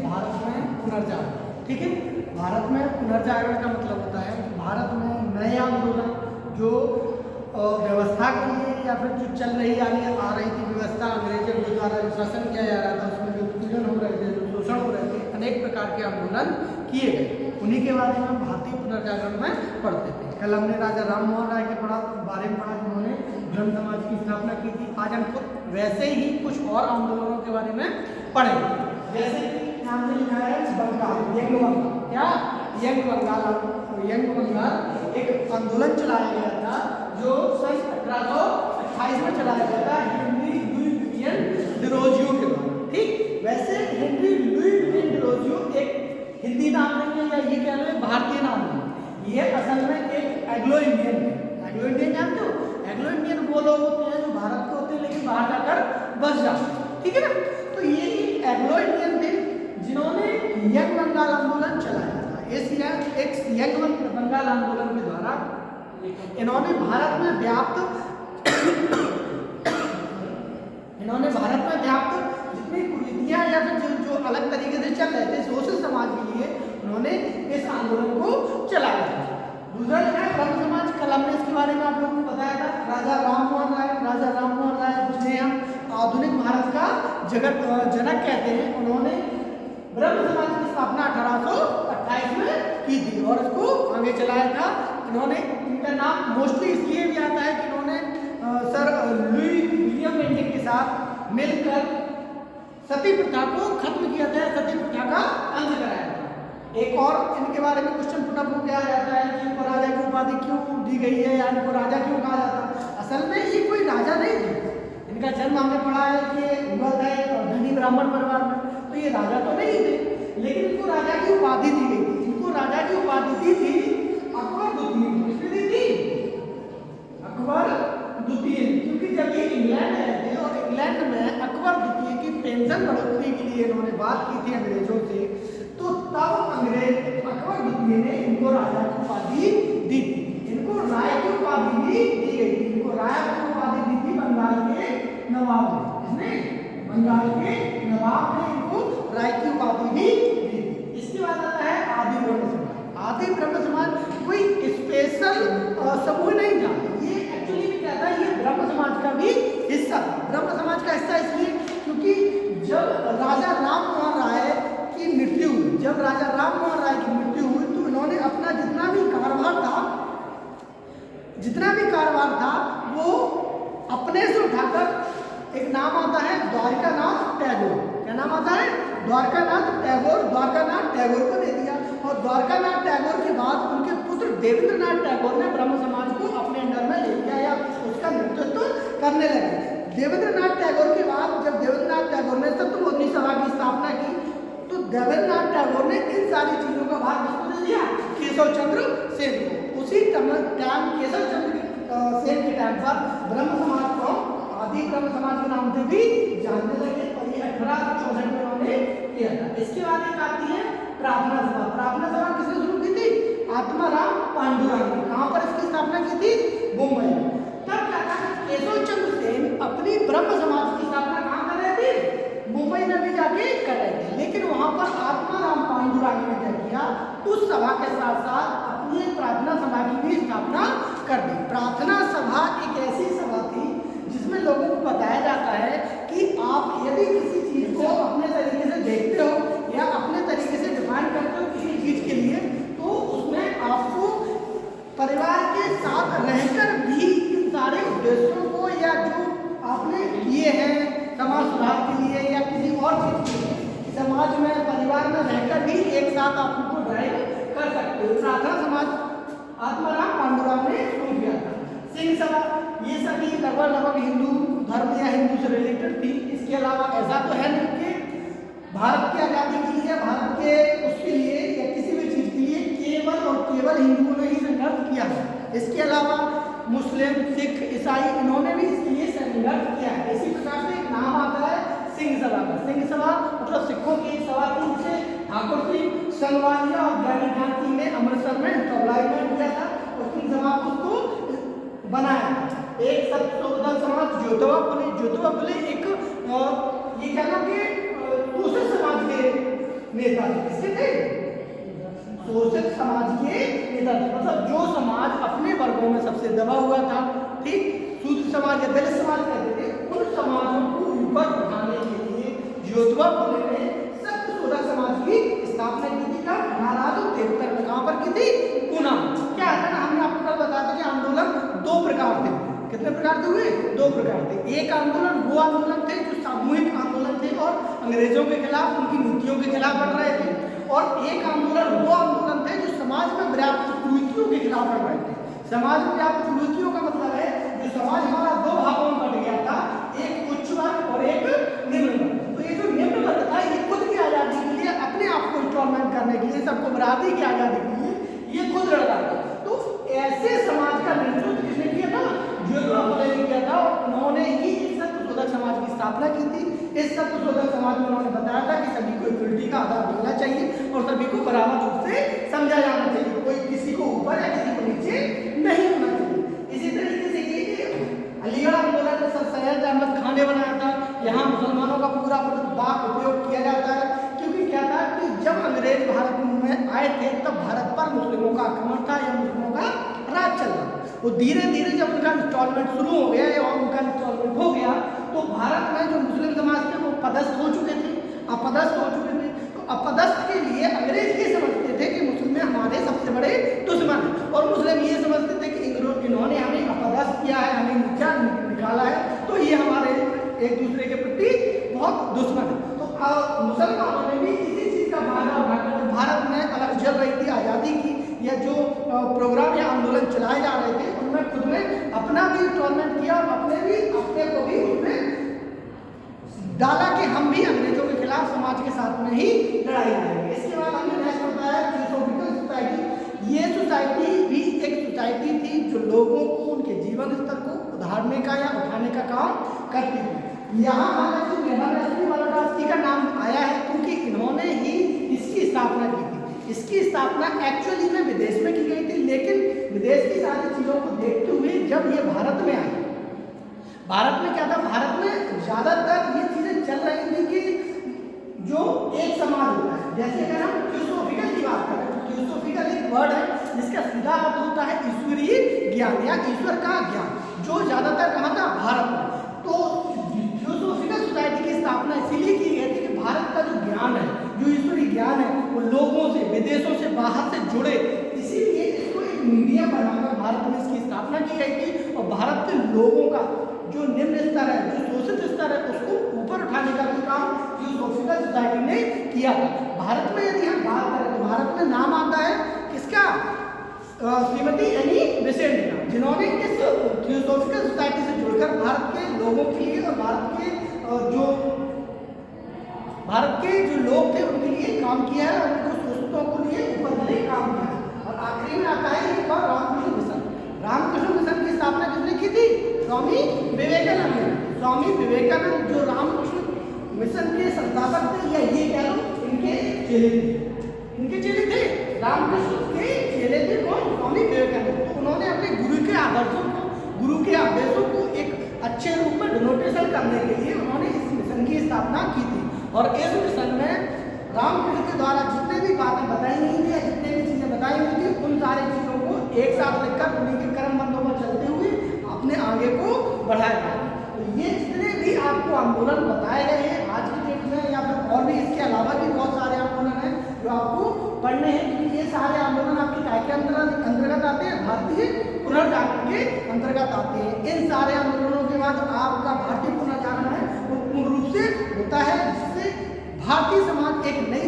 भारत में पुनर्जागरण। ठीक है, भारत में पुनर्जागरण का मतलब होता है कि भारत में नए आंदोलन जो व्यवस्था के लिए या फिर जो चल रही आ रही थी व्यवस्था, अंग्रेजों के द्वारा जो शासन किया जा रहा था उसमें जो उत्पीड़न हो रहे थे, जो शोषण हो रहे थे, अनेक प्रकार के आंदोलन किए गए। उन्हीं के बारे में हम भारतीय पुनर्जागरण में पढ़ते थे। कल हमने राजा राम मोहन राय के बारे में पढ़ा जिन्होंने ब्रह्म समाज की स्थापना की थी। आज हमको वैसे ही कुछ और आंदोलनों के बारे में पढ़ेंगे, जैसे कि नाम में लिखा है बंगाल, यंग बंगाल। क्या यंग बंगाल एक आंदोलन चलाया गया था जो सन 1828 में चलाया गया था हेनरी लुई विलियम डिरोजियो के द्वारा। ठीक, वैसे हेनरी लुई विलियम डिरोजियो एक हिंदी नाम नहीं है या ये कह लो भारतीय नाम नहीं, ये असल में एक एंग्लो इंडियन है। एंग्लो इंडियन जानते हो? एंग्लो इंडियन वो लोग होते हैं जो भारत के होते हैं लेकिन बाहर जाकर बस जाते हैं। ठीक है ना, तो ये एंग्लो इंडियन थे जिन्होंने यंग बंगाल आंदोलन चलाया था। इस यंग बंगाल आंदोलन के द्वारा इन्होंने भारत में व्याप्त जितनी कुरीतियां या फिर जो अलग तरीके से चल रहे थे सोशल समाज के लिए, उन्होंने इस आंदोलन को चलाया था। दूसरा क्या है, ब्रह्म समाज। कल हमने इसके बारे में आप लोगों को बताया था। राजा राम मोहन राय जिन्हें हम आधुनिक भारत का जनक कहते हैं, उन्होंने ब्रह्म समाज की स्थापना 1828 में की थी और इसको आगे चलाया था। इन्होंने, इनका नाम मोस्टली इसलिए भी आता है कि इन्होंने सर लुई विलियम बेंटिक के साथ मिलकर सती प्रथा को खत्म किया था, सती प्रथा का अंत कराया था। एक और इनके बारे में क्वेश्चन पुटअप हो गया जाता है कि इनको राजा की उपाधि क्यों दी गई है या इनको राजा क्यों कहा जाता है। असल में ये कोई राजा नहीं थे, इनका जन्म हमने पढ़ा है कि हुआ था एक धनी ब्राह्मण परिवार में, तो ये राजा तो नहीं थे लेकिन इनको राजा की उपाधि दी गई थी। इनको राजा की उपाधि दी थी अकबर द्वितीय ने। किसने दी थी? अकबर द्वितीय। क्योंकि जब ये इंग्लैंड आए थे और इंग्लैंड में अकबर द्वितीय की पेंशन बढ़ोतरी के लिए इन्होंने बात की थी अंग्रेजों से, तो तब अकबर द्वितीय ने इनको राजा की उपाधि दी थी। इनको राय की उपाधि भी दी गई थी। इनको राय की उपाधि दी थी बंगाल के नवाब ने। बंगाल के नवाब ने इनको राय की उपाधि भी दी थी। इसके बाद आता है आदि ब्रह्म समाज। आदि ब्रह्म समाज कोई स्पेशल समूह नहीं था, ये एक्चुअली भी क्या था, ये ब्रह्म समाज का भी हिस्सा था। ब्रह्म समाज का हिस्सा इसलिए क्योंकि जब राजा राम मोहन राय की मृत्यु हुई, तो इन्होंने अपना जितना भी कारोबार था वो अपने से उठाकर, एक नाम आता है द्वारकानाथ टैगोर। क्या नाम आता है? द्वारकानाथ टैगोर को दे दिया। और द्वारकानाथ टैगोर के बाद उनके पुत्र देवेंद्रनाथ टैगोर ने ब्रह्म समाज को अपने अंडर में ले लिया या उसका नेतृत्व करने लगे। देवेंद्रनाथ टैगोर के बाद जब देवेंद्रनाथ टैगोर ने तत्वबोधिनी सभा की स्थापना की, तो देवेंद्रनाथ टैगोर ने इन सारी चीजों का भार किसको दे दिया? केशव चंद्र सेन को। उसी टाइम केशव चंद्र सेन के टाइम पर ब्रह्म समाज को आदि ब्रह्म समाज के नाम से भी जानने लगे और ये 1864 में उन्होंने किया था। इसके बाद एक आती है प्रार्थना सभा। प्रार्थना सभा किसने शुरू की थी? आत्माराम पांडुरंग ने। कहाँ पर इसकी स्थापना की थी? मुंबई में। तब क्या था, केशव चंद्र सेन अपनी ब्रह्म समाज की स्थापना कहाँ कर रहे थे? मुंबई में भी जाके कर रहे थे, लेकिन वहां पर आत्माराम पांडुरंग ने क्या किया, उस सभा के साथ साथ अपनी प्रार्थना सभा की भी स्थापना कर दी। प्रार्थना सभा एक ऐसी सभा थी जिसमें लोगों को बताया जाता है कि आप यदि किसी चीज को अपने तरीके से देखते हो या अपने तरीके से डिफाइन करते हो किसी चीज के लिए, तो उसमें आपको परिवार के साथ रहकर भी इन सारे उद्देश्यों को या जो आपने किए हैं समाज सुधार के लिए या किसी और चीज के लिए, समाज में परिवार में रहकर भी एक साथ आप उनको ड्राइव कर सकते हो। प्रार्थना समाज आत्माराम पांडुरंग ने शुरू किया था। सिंह सभा, ये सभी लगभग हिंदू धर्म या हिंदू से रिलेटेड थी। इसके अलावा ऐसा तो है नहीं कि भारत की आज़ादी के लिए, भारत के उसके लिए या किसी भी चीज़ के लिए केवल और केवल हिंदुओं ने ही संघर्ष किया है। इसके अलावा मुस्लिम, सिख, ईसाई, इन्होंने भी इसके लिए संघर्ष किया है। इसी प्रकार से एक नाम आता है सिंह सभा का। सिंह सभा मतलब सिखों की एक सभा थी जिसे ठाकुर सिंह सलवानिया और ज्ञानी ध्यान सिंह ने अमृतसर में स्टेबलाइजमेंट किया था और सिंह सभा को उसको बनाया। एक सत्सोदन समाज ज्योतिबा फुले एक ये कहना कि दूसरे समाज के नेता थे। किसके थे? शोषित समाज के नेता थे, मतलब जो समाज अपने वर्गों में सबसे दबा हुआ था, ठीक, शूद्र समाज या दलित समाज कहते थे, उन समाजों को ऊपर उठाने के लिए ज्योतिबा फुले ने सत्यशोधक समाज की स्थापना की थी। कब? 1873 में। कहां पर की थी? पूना। क्या है ना, हमने आपको कल बताया था कि आंदोलन दो प्रकार थे। कितने प्रकार थे हुए? दो प्रकार थे। एक आंदोलन वो आंदोलन थे जो सामूहिक आंदोलन थे और अंग्रेजों के खिलाफ, उनकी नीतियों के खिलाफ बढ़ रहे थे, और एक आंदोलन वो आंदोलन थे जो समाज में व्याप्त कुरीतियों के खिलाफ बढ़ रहे थे। समाज में व्याप्त कुरीतियों का मतलब है जो समाज हमारा दो भागों में बढ़ गया था, एक उच्च वर्ग और एक निम्न वर्ग। तो ये जो निम्न वर्ग था ये खुद की आजादी के लिए, अपने आप को इंस्टॉलमेंट करने के लिए, सबको बराबरी की आजादी के लिए ये खुद लड़ रहा था। तो ऐसे समाज का नेतृत्व किसने किया था? ज्योतिबा फुले ने किया था, और उन्होंने ही इस सत्यशोधक समाज की स्थापना की थी। इस सत्यशोधक समाज में उन्होंने बताया था कि सभी को इक्वलिटी का आधार मिलना चाहिए और सभी को बराबर रूप से समझा जाना चाहिए, कोई किसी को ऊपर या किसी को नीचे नहीं होना चाहिए। इसी तरीके से ये अलीगढ़ आंदोलन में सर सैयद अहमद खान ने बनाया था। यहाँ मुसलमानों का पूरा उपयोग किया जाता है, क्योंकि क्या था कि जब अंग्रेज भारत में आए थे तब भारत पर मुस्लिमों का आक्रमण था या मुस्लिमों का राज चल रहा। वो धीरे धीरे जब उनका इंस्टॉलमेंट शुरू हो गया या उनका इंस्टॉलमेंट हो गया तो भारत में जो मुस्लिम समाज थे वो पदस्थ हो चुके थे, अपदस्थ हो चुके थे। तो अपदस्थ के लिए अंग्रेज ये समझते थे कि मुस्लिम हमारे सबसे बड़े दुश्मन हैं, और मुस्लिम ये समझते थे कि इन्होंने हमें अपदस्थ किया है, हमें नीचा निकाला है, तो ये हमारे एक दूसरे के प्रति बहुत दुश्मन है। तो मुसलमानों ने भी इसी चीज़ का फायदा उठाकर भारत में अलग जल रही थी आज़ादी की, या जो प्रोग्राम या आंदोलन चलाए जा रहे थे उनमें खुद में अपना भी इंस्टॉलमेंट किया और अपने को भी उसमें डाला कि हम भी अंग्रेजों के खिलाफ समाज के साथ में ही लड़ाई करेंगे। इसके बाद हमने नेक्स्ट बताया थियोसॉफिकल सोसाइटी। ये सोसाइटी भी एक सोसाइटी थी जो लोगों को उनके जीवन स्तर को उधारने का या उठाने का काम करती थी। यहाँ हालांकि मेहरानएस्टी वालादास्ती का नाम आया है क्योंकि इन्होंने ही इसकी स्थापना की थी। इसकी स्थापना एक्चुअली में विदेश में की गई थी, लेकिन विदेश की सारी चीज़ों को देखते हुए जब ये भारत में आई, भारत में क्या था, भारत में ज़्यादातर ये चीज़ें चल रही थी कि जो एक समाज होता है, जैसे अगर हम थियोसॉफिकल की बात करें तो थियोसॉफिकल एक वर्ड है जिसका सीधा अर्थ होता है ईश्वरीय ज्ञान या ईश्वर का ज्ञान, जो ज़्यादातर कहाँ था, भारत में। तो थियोसॉफिकल सोसाइटी की स्थापना इसीलिए की गई थी कि भारत का जो ज्ञान है, जो ईश्वरीय ज्ञान है, वो लोगों से, विदेशों से, बाहर से जुड़े, इसीलिए इसको एक मीडियम बनाकर भारत में इसकी स्थापना की गई थी। और भारत के लोगों का जो निम्न स्तर है, जो शोषित स्तर है, उसको ऊपर उठाने का भी काम थियोसॉफिकल सोसाइटी ने किया था। भारत में यदि हम बात करें तो भारत में नाम आता है किसका, श्रीमती एनी बेसेंट का, जिन्होंने इस थियोसॉफिकल सोसाइटी से जुड़कर भारत के लोगों के लिए और भारत के जो लोग थे उनके लिए काम किया है और उनको शोषितों के लिए ऊपर के लिए काम किया है। और आखिरी में आता है एक बार रामकृष्ण मिशन। रामकृष्ण मिशन की स्थापना किसने की थी, स्वामी विवेकानंद ने। स्वामी विवेकानंद जो रामकृष्ण मिशन के संस्थापक थे, या ये कह लो इनके चेले थे, इनके चेले थे, रामकृष्ण के चेले थे कौन, स्वामी विवेकानंद। तो उन्होंने अपने गुरु के आदर्शों को, गुरु के आदेशों को एक अच्छे रूप में डिनोटेशन करने के लिए उन्होंने इस मिशन की स्थापना की थी। और इस मिशन में रामकृष्ण के द्वारा जितने भी बातें बताई गई थी या जितने भी चीज़ें बताई गई थी उन सारी चीज़ों को एक साथ लिखकर उन्हीं के क्रमबंधों पर चलते हुए अपने आगे को बढ़ाया गया। तो ये जितने भी आपको आंदोलन बताए गए हैं आज की डेट में, या फिर और भी इसके अलावा भी बहुत सारे आंदोलन हैं जो आपको पढ़ने हैं, क्योंकि ये सारे आंदोलन आपके काय के अंतर्गत आते हैं, भारतीय पुनर्जागरण के अंतर्गत आते हैं। इन सारे आंदोलनों के बाद आपका भारतीय पुनर्जागरण है वो पूर्ण रूप से होता है, जिससे भारतीय समाज एक नई